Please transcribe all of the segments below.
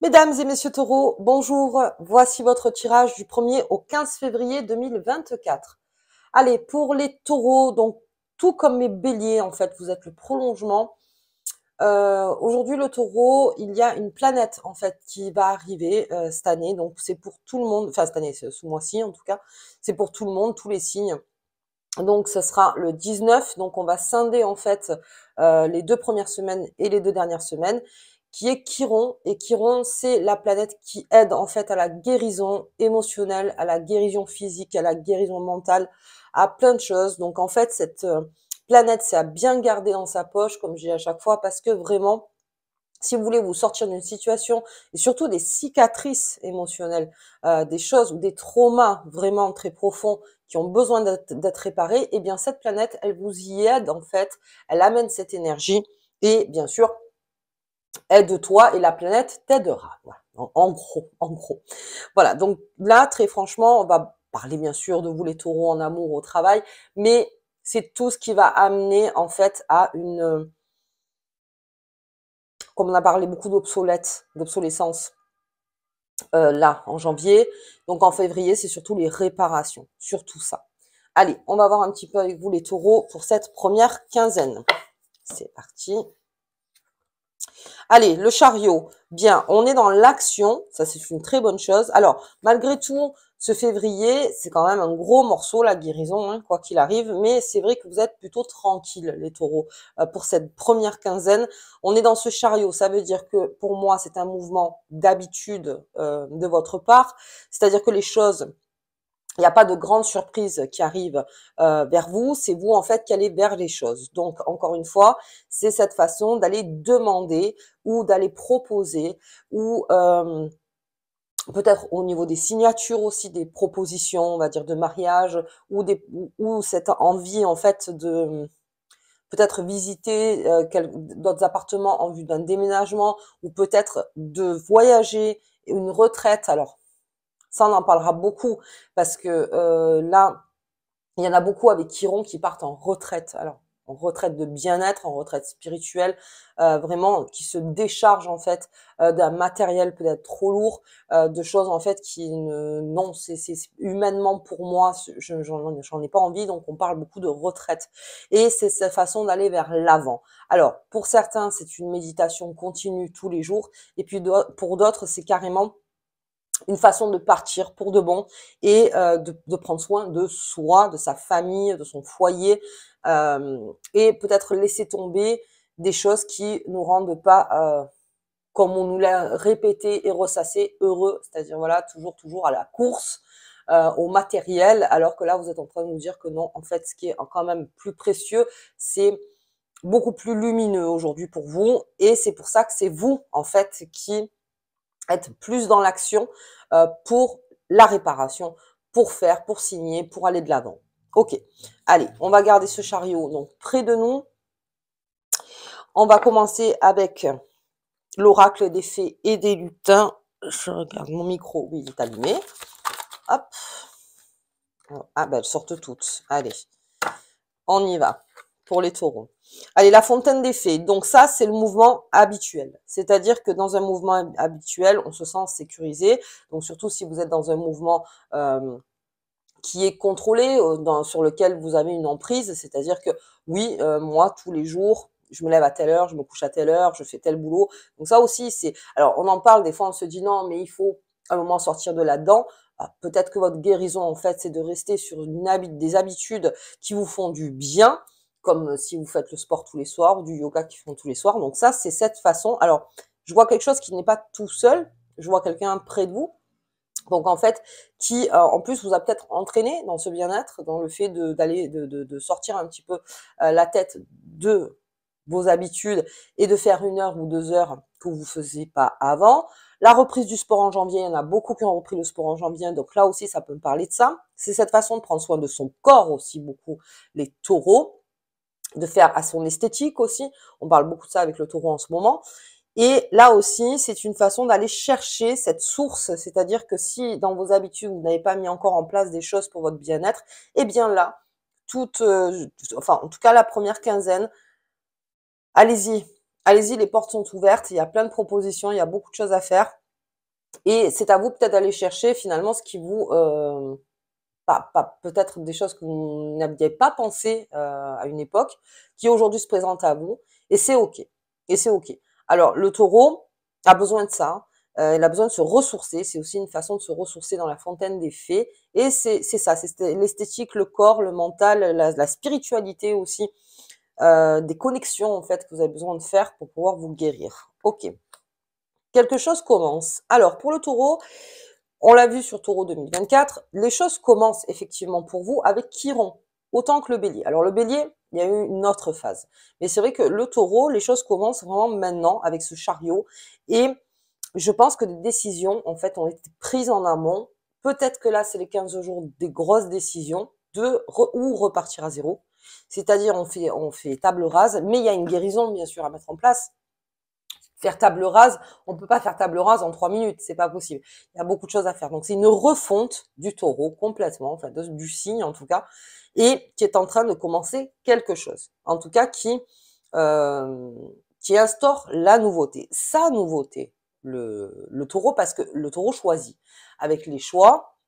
Mesdames et messieurs taureaux, bonjour. Voici votre tirage du 1er au 15 février 2024. Allez, pour les taureaux, donc tout comme mes béliers, en fait, vous êtes le prolongement. Aujourd'hui, le taureau, il y a une planète, en fait, qui va arriver cette année. Donc, c'est pour tout le monde. Enfin, cette année, ce mois-ci, en tout cas. C'est pour tout le monde, tous les signes. Donc, ce sera le 19. Donc, on va scinder, en fait, les 2 premières semaines et les 2 dernières semaines, qui est Chiron. Et Chiron, c'est la planète qui aide, en fait, à la guérison émotionnelle, à la guérison physique, à la guérison mentale, à plein de choses. Donc, en fait, cette planète, c'est à bien garder dans sa poche, comme je dis à chaque fois, parce que vraiment, si vous voulez vous sortir d'une situation et surtout des cicatrices émotionnelles, des choses ou des traumas vraiment très profonds qui ont besoin d'être réparés, eh bien cette planète, elle vous y aide en fait, elle amène cette énergie et bien sûr, aide-toi et la planète t'aidera. Voilà. En gros, en gros. Voilà, donc là, très franchement, on va parler bien sûr de vous les taureaux en amour, au travail, mais c'est tout ce qui va amener en fait à une comme on a parlé beaucoup d'obsolescence là en janvier. Donc en février, c'est surtout les réparations, surtout ça. Allez, on va voir un petit peu avec vous les taureaux pour cette première quinzaine. C'est parti. Allez, le chariot. Bien, on est dans l'action. Ça, c'est une très bonne chose. Alors, malgré tout, ce février, c'est quand même un gros morceau, la guérison, hein, quoi qu'il arrive. Mais c'est vrai que vous êtes plutôt tranquille, les taureaux, pour cette première quinzaine. On est dans ce chariot. Ça veut dire que, pour moi, c'est un mouvement d'habitude de votre part. C'est-à-dire que les choses il n'y a pas de grandes surprises qui arrivent vers vous, c'est vous en fait qui allez vers les choses. Donc encore une fois, c'est cette façon d'aller demander ou d'aller proposer ou peut-être au niveau des signatures aussi des propositions, on va dire de mariage ou cette envie en fait de peut-être visiter d'autres appartements en vue d'un déménagement ou peut-être de voyager, une retraite. Alors ça, on en parlera beaucoup parce que là, il y en a beaucoup avec Chiron qui partent en retraite. Alors, en retraite de bien-être, en retraite spirituelle, vraiment qui se déchargent en fait d'un matériel peut-être trop lourd, de choses en fait qui non, c'est humainement pour moi, j'en ai pas envie, donc on parle beaucoup de retraite. Et c'est cette façon d'aller vers l'avant. Alors, pour certains, c'est une méditation continue tous les jours, et puis pour d'autres, c'est carrément une façon de partir pour de bon et de prendre soin de soi, de sa famille, de son foyer et peut-être laisser tomber des choses qui nous rendent pas, comme on nous l'a répété et ressassé, heureux, c'est-à-dire voilà, toujours à la course, au matériel, alors que là, vous êtes en train de nous dire que non, en fait, ce qui est quand même plus précieux, c'est beaucoup plus lumineux aujourd'hui pour vous et c'est pour ça que c'est vous, en fait, qui être plus dans l'action pour la réparation, pour faire, pour signer, pour aller de l'avant. Ok, allez, on va garder ce chariot donc près de nous. On va commencer avec l'oracle des fées et des lutins. Je regarde mon micro, oui, il est allumé. Hop. Ah ben, elles sortent toutes. Allez, on y va pour les taureaux. Allez, la fontaine des fées. Donc ça, c'est le mouvement habituel. C'est-à-dire que dans un mouvement habituel, on se sent sécurisé. Donc surtout si vous êtes dans un mouvement qui est contrôlé, sur lequel vous avez une emprise. C'est-à-dire que oui, moi, tous les jours, je me lève à telle heure, je me couche à telle heure, je fais tel boulot. Donc ça aussi, c'est... Alors, on en parle, des fois, on se dit non, mais il faut à un moment sortir de là-dedans. Peut-être que votre guérison, en fait, c'est de rester sur des habitudes qui vous font du bien, comme si vous faites le sport tous les soirs ou du yoga qui font tous les soirs. Donc ça, c'est cette façon. Alors, je vois quelque chose qui n'est pas tout seul. Je vois quelqu'un près de vous. Donc en fait, qui en plus vous a peut-être entraîné dans ce bien-être, dans le fait de sortir un petit peu la tête de vos habitudes et de faire 1 heure ou 2 heures que vous ne faisiez pas avant. La reprise du sport en janvier, il y en a beaucoup qui ont repris le sport en janvier, donc là aussi ça peut me parler de ça. C'est cette façon de prendre soin de son corps aussi beaucoup, les taureaux, de faire à son esthétique aussi. On parle beaucoup de ça avec le taureau en ce moment. Et là aussi, c'est une façon d'aller chercher cette source, c'est-à-dire que si dans vos habitudes, vous n'avez pas mis encore en place des choses pour votre bien-être, eh bien là, enfin en tout cas la première quinzaine, allez-y, allez-y, les portes sont ouvertes, il y a plein de propositions, il y a beaucoup de choses à faire. Et c'est à vous peut-être d'aller chercher finalement ce qui vous, pas peut-être des choses que vous n'aviez pas pensé, à une époque, qui aujourd'hui se présentent à vous et c'est OK et c'est OK. Alors le Taureau a besoin de ça, il a besoin de se ressourcer, c'est aussi une façon de se ressourcer dans la fontaine des fées et c'est ça, c'est l'esthétique, le corps, le mental, la spiritualité aussi, des connexions en fait que vous avez besoin de faire pour pouvoir vous guérir. OK. Quelque chose commence. Alors pour le Taureau, on l'a vu sur Taureau 2024, les choses commencent effectivement pour vous avec Chiron, autant que le Bélier. Alors le Bélier, il y a eu une autre phase. Mais c'est vrai que le Taureau, les choses commencent vraiment maintenant avec ce chariot. Et je pense que des décisions, en fait, ont été prises en amont. Peut-être que là, c'est les 15 jours des grosses décisions ou repartir à zéro. C'est-à-dire, on fait table rase, mais il y a une guérison, bien sûr, à mettre en place. Faire table rase, on peut pas faire table rase en 3 minutes, c'est pas possible. Il y a beaucoup de choses à faire. Donc c'est une refonte du Taureau complètement, enfin du signe en tout cas, et qui est en train de commencer quelque chose. En tout cas euh, qui instaure la nouveauté, sa nouveauté, le Taureau, parce que le Taureau choisit. Avec les choix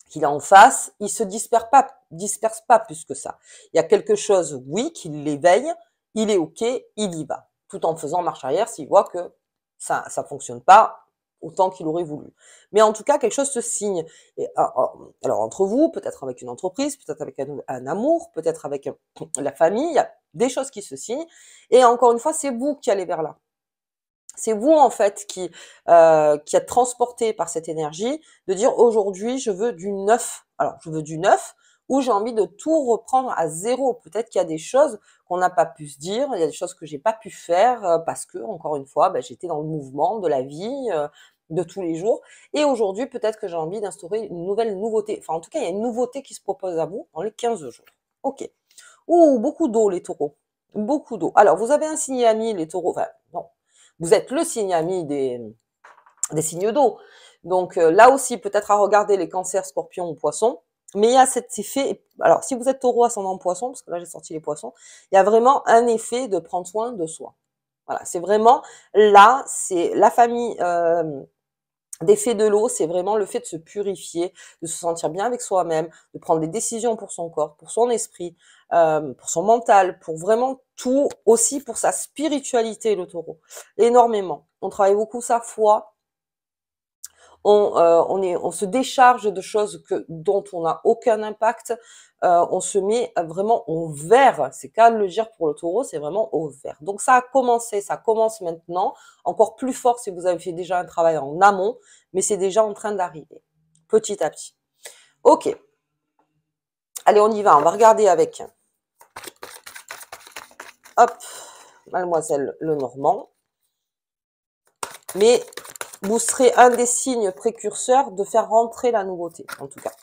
qu'il a en face, il se disperse pas plus que ça. Il y a quelque chose, oui, qui l'éveille, il est OK, il y va, tout en faisant marche arrière s'il voit que ça fonctionne pas autant qu'il aurait voulu. Mais en tout cas, quelque chose se signe. Et, alors entre vous, peut-être avec une entreprise, peut-être avec un amour, peut-être avec la famille, il y a des choses qui se signent. Et encore une fois, c'est vous qui allez vers là. C'est vous en fait qui êtes transporté par cette énergie de dire aujourd'hui je veux du neuf. Alors je veux du neuf ou j'ai envie de tout reprendre à zéro. Peut-être qu'il y a des choses qu'on n'a pas pu se dire, il y a des choses que j'ai pas pu faire parce que encore une fois j'étais dans le mouvement de la vie de tous les jours. Et aujourd'hui peut-être que j'ai envie d'instaurer une nouvelle nouveauté. Enfin en tout cas il y a une nouveauté qui se propose à vous dans les 15 jours. Ok. Ouh, beaucoup d'eau les taureaux. Beaucoup d'eau. Alors vous avez un signe ami les taureaux. Enfin non, vous êtes le signe ami des signes d'eau. Donc là aussi, peut-être à regarder les cancers, scorpions ou poissons. Mais il y a cet effet, alors si vous êtes taureau ascendant poisson, parce que là j'ai sorti les poissons, il y a vraiment un effet de prendre soin de soi. Voilà, c'est vraiment là, c'est la famille des faits de l'eau, c'est vraiment le fait de se purifier, de se sentir bien avec soi-même, de prendre des décisions pour son corps, pour son esprit, pour son mental, pour vraiment tout, aussi pour sa spiritualité, le taureau. Énormément. On travaille beaucoup sa foi, on se décharge de choses dont on n'a aucun impact. On se met vraiment au vert. C'est qu'à le dire pour le taureau, c'est vraiment au vert. Donc ça a commencé, ça commence maintenant. Encore plus fort si vous avez fait déjà un travail en amont, mais c'est déjà en train d'arriver, petit à petit. Ok. Allez, on y va. On va regarder avec, hop, Mademoiselle Lenormand. Mais vous serez un des signes précurseurs de faire rentrer la nouveauté, en tout cas.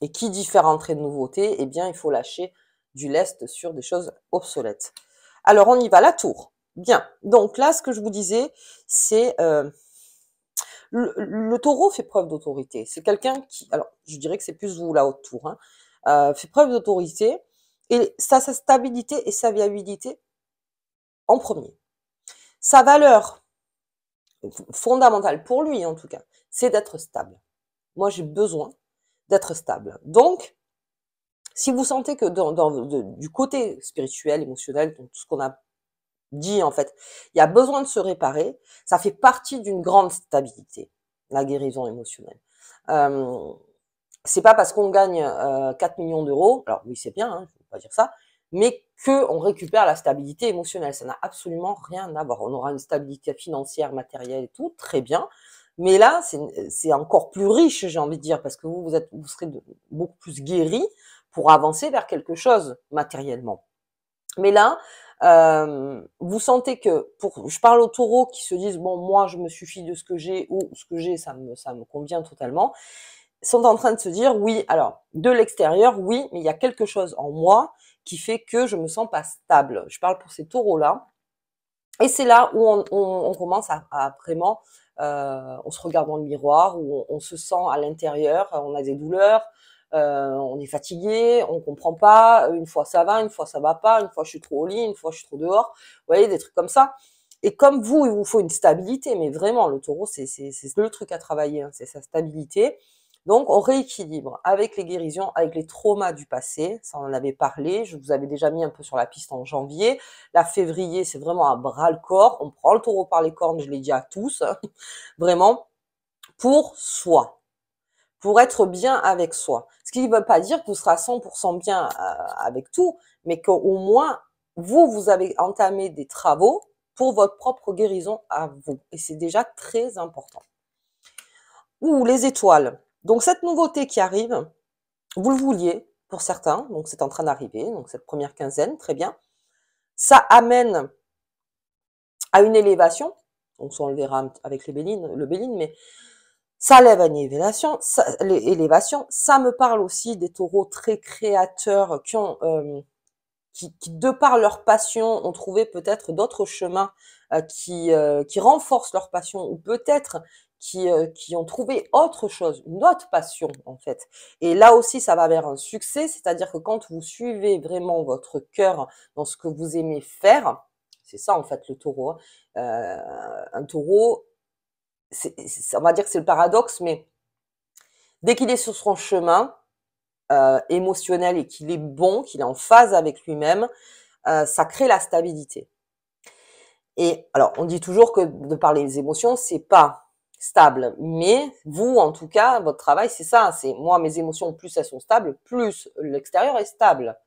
Et qui dit faire entrer de nouveautés, eh bien, il faut lâcher du lest sur des choses obsolètes. Alors, on y va, la tour. Bien. Donc là, ce que je vous disais, c'est le taureau fait preuve d'autorité. C'est quelqu'un qui, alors, je dirais que c'est plus vous, la haute tour, hein, fait preuve d'autorité et sa stabilité et sa viabilité en premier. Sa valeur fondamentale pour lui, en tout cas, c'est d'être stable. Moi, j'ai besoin d'être stable. Donc, si vous sentez que du côté spirituel, émotionnel, donc tout ce qu'on a dit en fait, il y a besoin de se réparer, ça fait partie d'une grande stabilité, la guérison émotionnelle. Euh, c'est pas parce qu'on gagne 4 millions d'euros, alors oui c'est bien, hein, je ne veux pas dire ça, mais qu'on récupère la stabilité émotionnelle. Ça n'a absolument rien à voir. On aura une stabilité financière, matérielle et tout, très bien. Mais là, c'est encore plus riche, j'ai envie de dire, parce que vous serez beaucoup plus guéri pour avancer vers quelque chose matériellement. Mais là, vous sentez que, je parle aux taureaux qui se disent, bon, moi, je me suffis de ce que j'ai, ou ce que j'ai, ça me convient totalement, sont en train de se dire, oui, alors, de l'extérieur, oui, mais il y a quelque chose en moi qui fait que je me sens pas stable. Je parle pour ces taureaux-là. Et c'est là où on commence à vraiment, on se regarde dans le miroir, où on se sent à l'intérieur, on a des douleurs, on est fatigué, on comprend pas, une fois ça va pas, une fois je suis trop au lit, une fois je suis trop dehors, vous voyez, des trucs comme ça. Et comme vous, il vous faut une stabilité, mais vraiment, le taureau, c'est le truc à travailler, hein, c'est sa stabilité. Donc, on rééquilibre avec les guérisons, avec les traumas du passé. Ça, on en avait parlé. Je vous avais déjà mis un peu sur la piste en janvier. Là, février, c'est vraiment un bras-le-corps. On prend le taureau par les cornes, je l'ai dit à tous, vraiment, pour soi, pour être bien avec soi. Ce qui ne veut pas dire que vous serez à 100% bien avec tout, mais qu'au moins, vous avez entamé des travaux pour votre propre guérison à vous. Et c'est déjà très important. Ou les étoiles. Donc, cette nouveauté qui arrive, vous le vouliez pour certains, donc c'est en train d'arriver, donc cette première quinzaine, très bien. Ça amène à une élévation, donc ça on le verra avec le Béline, mais ça lève à une élévation, ça me parle aussi des taureaux très créateurs qui, de par leur passion, ont trouvé peut-être d'autres chemins qui renforcent leur passion, ou peut-être qui ont trouvé autre chose, une autre passion en fait. Et là aussi, ça va vers un succès, c'est-à-dire que quand vous suivez vraiment votre cœur dans ce que vous aimez faire, c'est ça en fait le taureau. Hein. Un taureau, on va dire que c'est le paradoxe, mais dès qu'il est sur son chemin émotionnel et qu'il est bon, qu'il est en phase avec lui-même, ça crée la stabilité. Et alors, on dit toujours que de parler des émotions, c'est pas stable. Mais vous, en tout cas, votre travail, c'est ça. C'est moi, mes émotions, plus elles sont stables, plus l'extérieur est stable.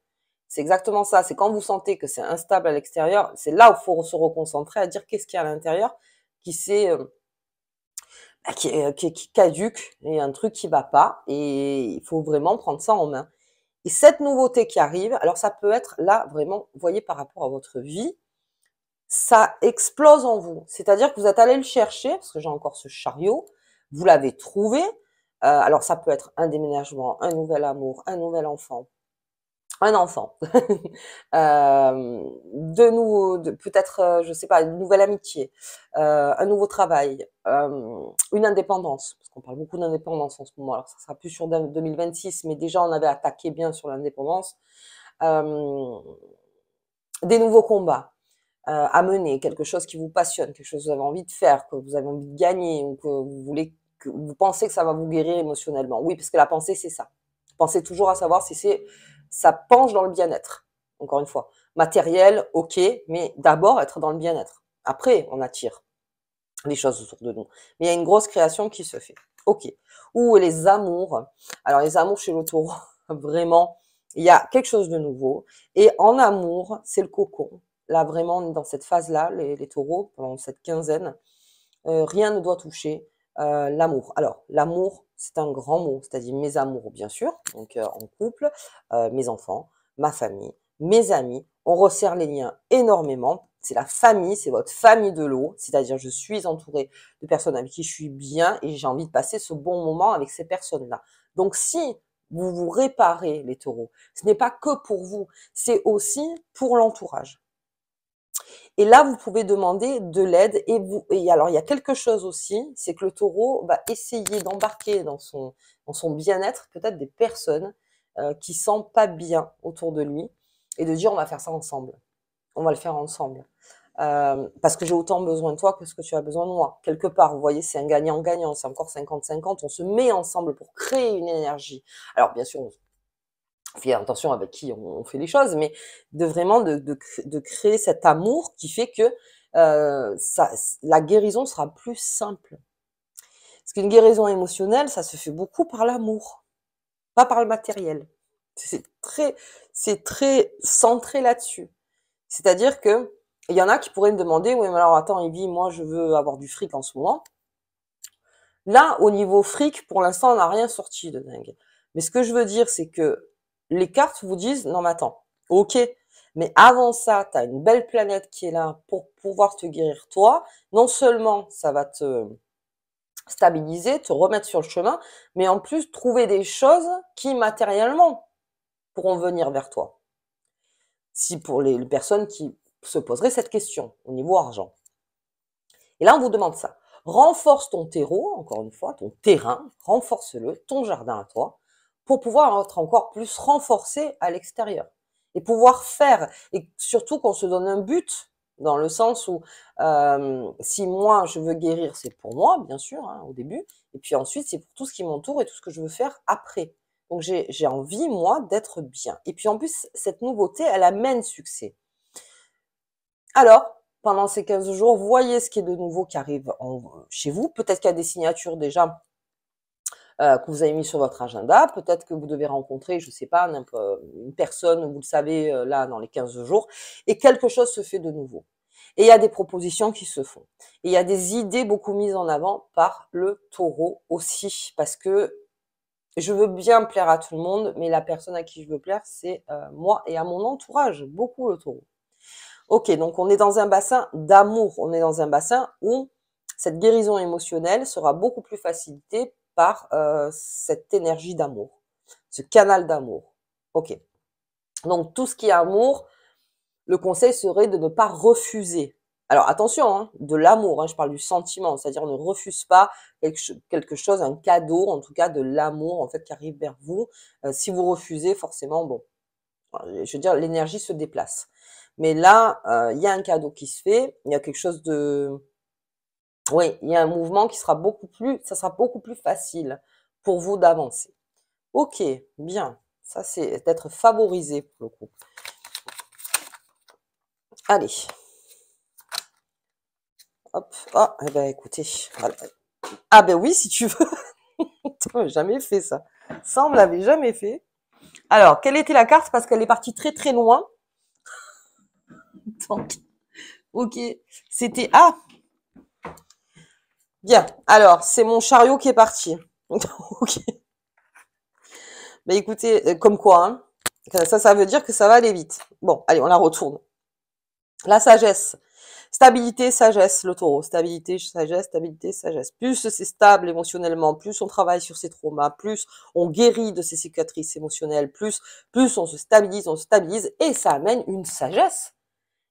C'est exactement ça. C'est quand vous sentez que c'est instable à l'extérieur, c'est là où il faut se reconcentrer à dire qu'est-ce qu'il y a à l'intérieur qui qui caduque et un truc qui va pas. Et il faut vraiment prendre ça en main. Et cette nouveauté qui arrive, alors ça peut être là vraiment, vous voyez, par rapport à votre vie, ça explose en vous. C'est-à-dire que vous êtes allé le chercher, parce que j'ai encore ce chariot, vous l'avez trouvé. Alors ça peut être un déménagement, un nouvel amour, un nouvel enfant, un enfant, de nouveau, peut-être, je sais pas, une nouvelle amitié, un nouveau travail, une indépendance, parce qu'on parle beaucoup d'indépendance en ce moment. Alors ça sera plus sur 2026, mais déjà on avait attaqué bien sur l'indépendance. Des nouveaux combats à mener, quelque chose qui vous passionne, quelque chose que vous avez envie de faire, que vous avez envie de gagner, ou que vous voulez, que vous pensez que ça va vous guérir émotionnellement. Oui, parce que la pensée, c'est ça. Pensez toujours à savoir si ça penche dans le bien-être. Encore une fois, matériel, ok, mais d'abord être dans le bien-être. Après, on attire les choses autour de nous. Mais il y a une grosse création qui se fait. Ok. Ou les amours. Alors les amours chez le taureau, vraiment, il y a quelque chose de nouveau. Et en amour, c'est le cocon. Là, vraiment, on est dans cette phase-là, les taureaux, pendant cette quinzaine, rien ne doit toucher l'amour. Alors, l'amour, c'est un grand mot, c'est-à-dire mes amours, bien sûr, donc en couple, mes enfants, ma famille, mes amis. On resserre les liens énormément. C'est la famille, c'est votre famille de l'eau, c'est-à-dire je suis entourée de personnes avec qui je suis bien et j'ai envie de passer ce bon moment avec ces personnes-là. Donc, si vous vous réparez, les taureaux, ce n'est pas que pour vous, c'est aussi pour l'entourage. Et là, vous pouvez demander de l'aide. Et alors, il y a quelque chose aussi, c'est que le taureau va essayer d'embarquer dans son bien-être peut-être des personnes qui ne sentent pas bien autour de lui et de dire on va faire ça ensemble. On va le faire ensemble. Parce que j'ai autant besoin de toi que ce que tu as besoin de moi. Quelque part, vous voyez, c'est un gagnant-gagnant, c'est encore 50-50. On se met ensemble pour créer une énergie. Alors, bien sûr, on fait attention avec qui on fait les choses, mais de vraiment de créer cet amour qui fait que la guérison sera plus simple. Parce qu'une guérison émotionnelle, ça se fait beaucoup par l'amour, pas par le matériel. C'est très centré là-dessus. C'est-à-dire que il y en a qui pourraient me demander, oui, mais alors attends, Evie, moi je veux avoir du fric en ce moment. Là, au niveau fric, pour l'instant, on n'a rien sorti de dingue. Mais ce que je veux dire, c'est que les cartes vous disent, non mais attends, ok, mais avant ça, tu as une belle planète qui est là pour pouvoir te guérir toi. Non seulement ça va te stabiliser, te remettre sur le chemin, mais en plus trouver des choses qui matériellement pourront venir vers toi. Si pour les personnes qui se poseraient cette question au niveau argent. Et là, on vous demande ça. Renforce ton terreau, encore une fois, ton terrain, renforce-le, ton jardin à toi, pour pouvoir être encore plus renforcé à l'extérieur. Et pouvoir faire, et surtout qu'on se donne un but dans le sens où si moi je veux guérir, c'est pour moi, bien sûr, hein, au début, et puis ensuite c'est pour tout ce qui m'entoure et tout ce que je veux faire après. Donc j'ai envie, moi, d'être bien. Et puis en plus, cette nouveauté, elle amène succès. Alors, pendant ces 15 jours, voyez ce qui est de nouveau qui arrive chez vous. Peut-être qu'il y a des signatures déjà que vous avez mis sur votre agenda. Peut-être que vous devez rencontrer, je sais pas, une personne, vous le savez, là, dans les 15 jours, et quelque chose se fait de nouveau. Et il y a des propositions qui se font. Et il y a des idées beaucoup mises en avant par le taureau aussi, parce que je veux bien plaire à tout le monde, mais la personne à qui je veux plaire, c'est moi et à mon entourage, beaucoup le taureau. Ok, donc on est dans un bassin d'amour, on est dans un bassin où cette guérison émotionnelle sera beaucoup plus facilitée par cette énergie d'amour, ce canal d'amour. Ok, donc tout ce qui est amour, le conseil serait de ne pas refuser. Alors attention, hein, de l'amour, hein, je parle du sentiment, c'est-à-dire ne refuse pas quelque chose, un cadeau, en tout cas de l'amour en fait qui arrive vers vous. Si vous refusez, forcément, bon, je veux dire, l'énergie se déplace. Mais là, il y a un cadeau qui se fait, il y a quelque chose de... Oui, il y a un mouvement qui sera ça sera beaucoup plus facile pour vous d'avancer. Ok, bien. Ça, c'est d'être favorisé pour le coup. Allez. Hop. Ah, eh ben écoutez. Voilà. Ah ben oui, si tu veux. On l'avait jamais fait ça. Ça, on ne l'avait jamais fait. Alors, quelle était la carte? Parce qu'elle est partie très très loin. Donc, ok. C'était... Ah, bien. Alors, c'est mon chariot qui est parti. Ok. Mais écoutez, comme quoi, hein. Ça veut dire que ça va aller vite. Bon, allez, on la retourne. La sagesse. Stabilité, sagesse, le taureau. Stabilité, sagesse, stabilité, sagesse. Plus c'est stable émotionnellement, plus on travaille sur ses traumas, plus on guérit de ses cicatrices émotionnelles, plus on se stabilise, et ça amène une sagesse.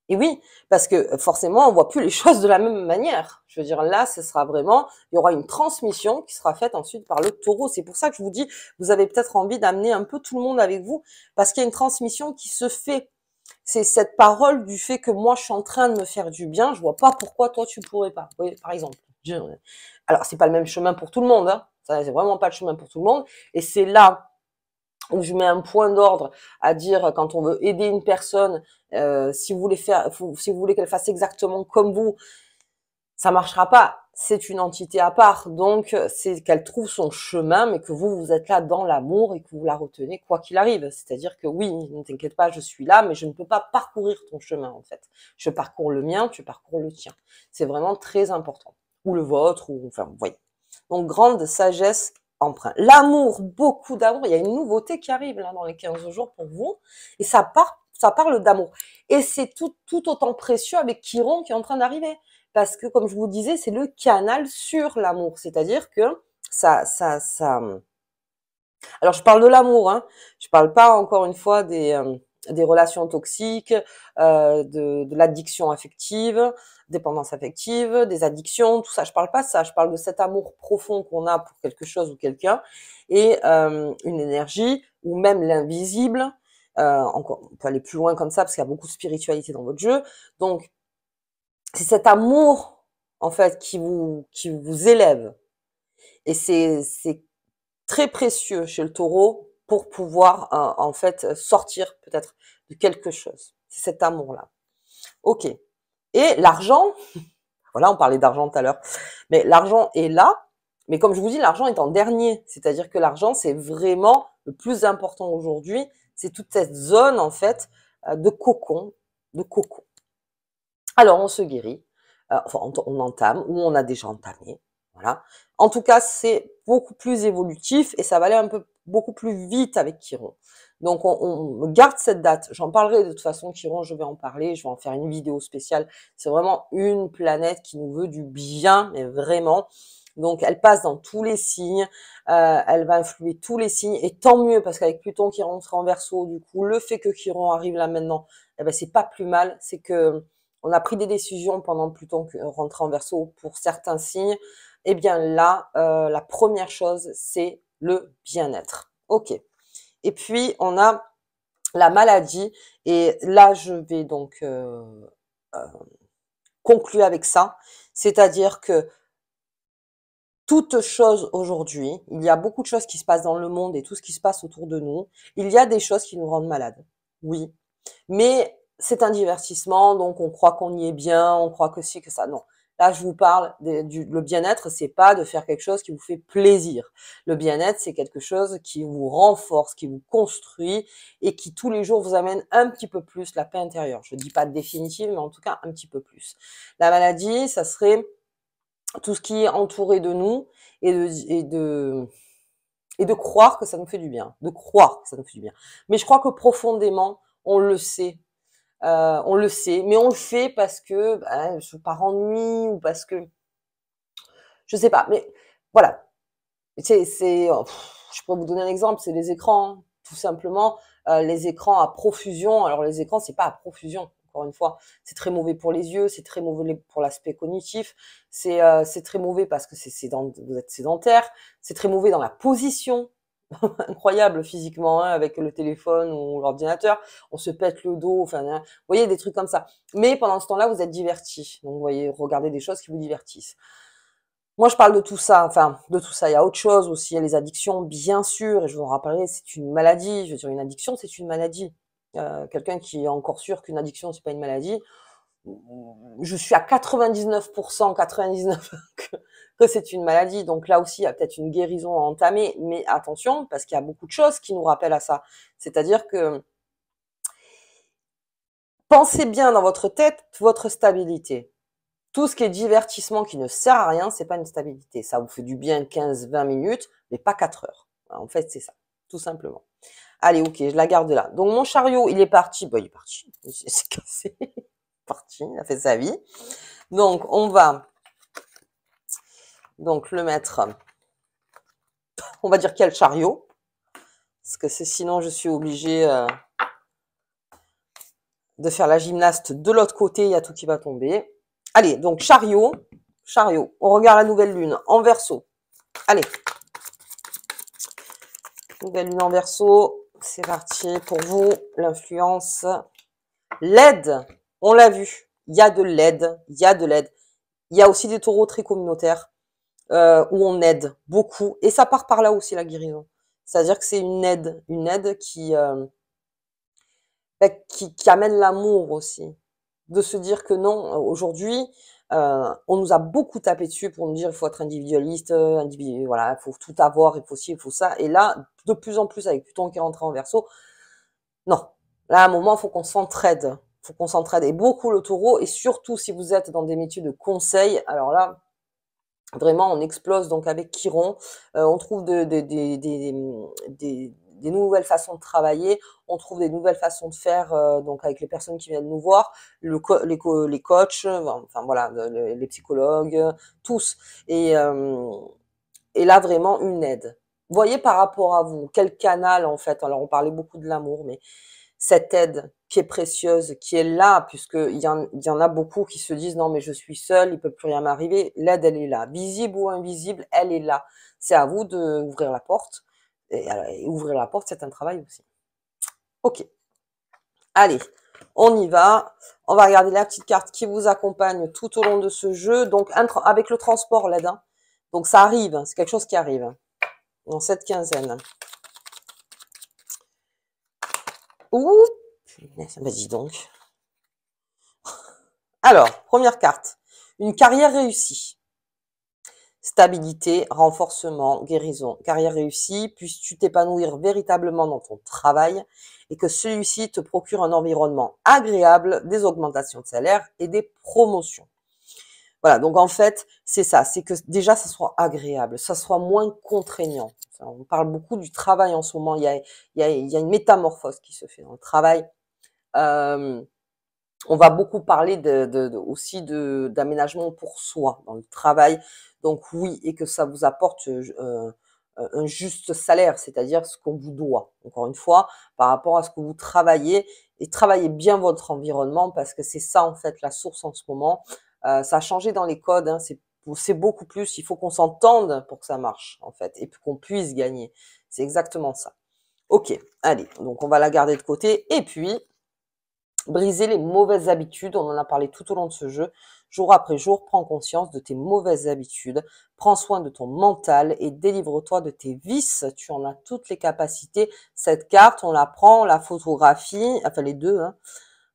Et oui, parce que forcément, on voit plus les choses de la même manière. Je veux dire, là, ce sera vraiment, il y aura une transmission qui sera faite ensuite par le taureau. C'est pour ça que je vous dis, vous avez peut-être envie d'amener un peu tout le monde avec vous, parce qu'il y a une transmission qui se fait. C'est cette parole du fait que moi, je suis en train de me faire du bien, je vois pas pourquoi toi, tu pourrais pas. Oui, par exemple. Alors, c'est pas le même chemin pour tout le monde, hein. Ça, c'est vraiment pas le chemin pour tout le monde. Et c'est là où je mets un point d'ordre à dire quand on veut aider une personne, si vous voulez qu'elle fasse exactement comme vous, ça marchera pas. C'est une entité à part, donc c'est qu'elle trouve son chemin, mais que vous êtes là dans l'amour et que vous la retenez quoi qu'il arrive. C'est-à-dire que oui, ne t'inquiète pas, je suis là, mais je ne peux pas parcourir ton chemin en fait. Je parcours le mien, tu parcours le tien. C'est vraiment très important. Ou le vôtre, ou enfin, vous voyez. Donc grande sagesse emprunt. L'amour, beaucoup d'amour. Il y a une nouveauté qui arrive là dans les 15 jours pour vous, et ça parle d'amour. Et c'est tout autant précieux avec Chiron qui est en train d'arriver. Parce que, comme je vous disais, c'est le canal sur l'amour. C'est-à-dire que ça... Alors, je parle de l'amour, hein. Je parle pas, encore une fois, des relations toxiques, de l'addiction affective, dépendance affective, des addictions, tout ça. Je parle pas de ça. Je parle de cet amour profond qu'on a pour quelque chose ou quelqu'un et une énergie ou même l'invisible. Encore, on peut aller plus loin comme ça parce qu'il y a beaucoup de spiritualité dans votre jeu. Donc, c'est cet amour, en fait, qui vous élève. Et c'est très précieux chez le taureau pour pouvoir, en fait, sortir peut-être de quelque chose. C'est cet amour-là. Ok. Et l'argent, voilà, on parlait d'argent tout à l'heure, mais l'argent est là, mais comme je vous dis, l'argent est en dernier. C'est-à-dire que l'argent, c'est vraiment le plus important aujourd'hui. C'est toute cette zone, en fait, de cocon, de cocon. Alors, on se guérit, enfin, on entame, ou on a déjà entamé, voilà. En tout cas, c'est beaucoup plus évolutif et ça va aller beaucoup plus vite avec Chiron. Donc, on garde cette date. J'en parlerai de toute façon, Chiron, je vais en parler, je vais en faire une vidéo spéciale. C'est vraiment une planète qui nous veut du bien, mais vraiment. Donc, elle passe dans tous les signes, elle va influer tous les signes, et tant mieux, parce qu'avec Pluton qui rentre en Verseau, du coup, le fait que Chiron arrive là maintenant, eh ben, c'est pas plus mal, c'est que on a pris des décisions pendant Pluton rentré en Verseau pour certains signes, eh bien là, la première chose, c'est le bien-être. Ok. Et puis, on a la maladie, et là, je vais donc conclue avec ça, c'est-à-dire que toute chose aujourd'hui, il y a beaucoup de choses qui se passent dans le monde et tout ce qui se passe autour de nous, il y a des choses qui nous rendent malades, oui. Mais c'est un divertissement, donc on croit qu'on y est bien, on croit que si, que ça. Non. Là, je vous parle le bien-être, c'est pas de faire quelque chose qui vous fait plaisir. Le bien-être, c'est quelque chose qui vous renforce, qui vous construit et qui tous les jours vous amène un petit peu plus la paix intérieure. Je dis pas définitive, mais en tout cas un petit peu plus. La maladie, ça serait tout ce qui est entouré de nous et de croire que ça nous fait du bien, de croire que ça nous fait du bien. Mais je crois que profondément, on le sait, mais on le fait parce que par ennui ou parce que je sais pas. Mais voilà, je pourrais vous donner un exemple, c'est les écrans, hein, tout simplement. Les écrans à profusion. Alors les écrans, c'est pas à profusion. Encore une fois, c'est très mauvais pour les yeux, c'est très mauvais pour l'aspect cognitif, c'est très mauvais parce que vous êtes sédentaire, c'est très mauvais dans la position, incroyable physiquement, hein, avec le téléphone ou l'ordinateur, on se pète le dos, enfin, hein, vous voyez, des trucs comme ça. Mais pendant ce temps-là, vous êtes divertis. Donc, vous voyez, regardez des choses qui vous divertissent. Moi, je parle de tout ça, enfin, de tout ça. Il y a autre chose aussi, il y a les addictions, bien sûr, et je vous en rappellerai, c'est une maladie. Je veux dire, une addiction, c'est une maladie. Quelqu'un qui est encore sûr qu'une addiction, c'est pas une maladie, je suis à 99%, 99 que c'est une maladie. Donc là aussi, il y a peut-être une guérison à entamer, mais attention, parce qu'il y a beaucoup de choses qui nous rappellent à ça. C'est-à-dire que pensez bien dans votre tête votre stabilité. Tout ce qui est divertissement qui ne sert à rien, c'est pas une stabilité. Ça vous fait du bien 15, 20 minutes, mais pas 4 heures. En fait, c'est ça, tout simplement. Allez, ok, je la garde là. Donc mon chariot, il est parti. Bon, il est parti. Il s'est cassé. Il est parti, il a fait sa vie. Donc, on va donc le mettre, on va dire quel chariot, parce que sinon je suis obligée de faire la gymnaste de l'autre côté, il y a tout qui va tomber. Allez, donc chariot, on regarde la nouvelle lune en Verseau. Allez, nouvelle lune en Verseau, c'est parti pour vous, l'influence. L'aide, on l'a vu, il y a de l'aide, il y a de l'aide. Il y a aussi des taureaux très communautaires où on aide beaucoup. Et ça part par là aussi, la guérison. C'est-à-dire que c'est une aide qui amène l'amour aussi. De se dire que non, aujourd'hui, on nous a beaucoup tapé dessus pour nous dire il faut être individualiste, voilà, il faut tout avoir, il faut ci, il faut ça. Et là, de plus en plus, avec Pluton qui est rentré en Verseau, non. Là, à un moment, il faut qu'on s'entraide. Faut qu'on s'entraide. Et beaucoup le taureau, et surtout si vous êtes dans des métiers de conseil, alors là, vraiment, on explose donc avec Chiron. On trouve des nouvelles façons de travailler, on trouve des nouvelles façons de faire donc avec les personnes qui viennent nous voir, les coachs, enfin voilà, les psychologues, tous. Et, euh, et là, vraiment, une aide. Voyez par rapport à vous, quel canal en fait, alors on parlait beaucoup de l'amour, mais cette aide qui est précieuse, qui est là, il y en a beaucoup qui se disent non mais je suis seule, il peut plus rien m'arriver. L'aide, elle est là, visible ou invisible, elle est là. C'est à vous d'ouvrir la porte. Et ouvrir la porte, c'est un travail aussi. Ok, allez, on y va. On va regarder la petite carte qui vous accompagne tout au long de ce jeu. Donc avec le transport, l'aide. Hein. Donc ça arrive, c'est quelque chose qui arrive dans cette quinzaine. Ouh, bah dis donc. Alors, première carte, une carrière réussie. Stabilité, renforcement, guérison. Carrière réussie, puisses-tu t'épanouir véritablement dans ton travail et que celui-ci te procure un environnement agréable, des augmentations de salaire et des promotions. Voilà, donc en fait, c'est ça, c'est que déjà, ça soit agréable, ça soit moins contraignant. On parle beaucoup du travail en ce moment, il y a une métamorphose qui se fait dans le travail. On va beaucoup parler aussi d'aménagement pour soi dans le travail. Donc oui, et que ça vous apporte un juste salaire, c'est-à-dire ce qu'on vous doit. Encore une fois, par rapport à ce que vous travaillez, et travaillez bien votre environnement parce que c'est ça en fait la source en ce moment. Ça a changé dans les codes, hein, c'est beaucoup plus. Il faut qu'on s'entende pour que ça marche en fait et qu'on puisse gagner. C'est exactement ça. Ok, allez, donc on va la garder de côté. Et puis Briser les mauvaises habitudes, on en a parlé tout au long de ce jeu. Jour après jour, prends conscience de tes mauvaises habitudes, prends soin de ton mental et délivre-toi de tes vices. Tu en as toutes les capacités. Cette carte, on la prend, on la photographie, enfin les deux, hein.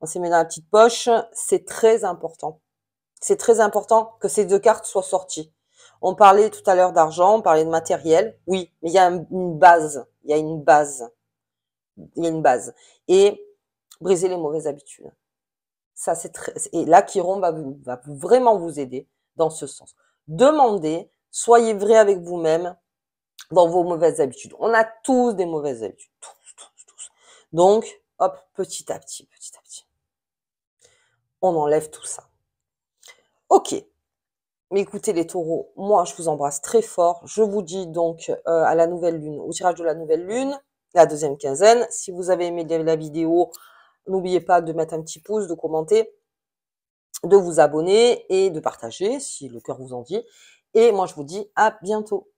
On s'y met dans la petite poche. C'est très important. C'est très important que ces deux cartes soient sorties. On parlait tout à l'heure d'argent, on parlait de matériel. Oui, mais il y a une base. Il y a une base. Il y a une base. Et briser les mauvaises habitudes. Ça, c'est très, et là, Chiron va vraiment vous aider dans ce sens. Demandez, soyez vrai avec vous-même dans vos mauvaises habitudes. On a tous des mauvaises habitudes. Tous. Donc, hop, petit à petit, on enlève tout ça. Ok. Mais écoutez les taureaux, moi je vous embrasse très fort. Je vous dis donc à la nouvelle lune, au tirage de la nouvelle lune, la deuxième quinzaine. Si vous avez aimé la vidéo, n'oubliez pas de mettre un petit pouce, de commenter, de vous abonner et de partager si le cœur vous en dit. Et moi je vous dis à bientôt.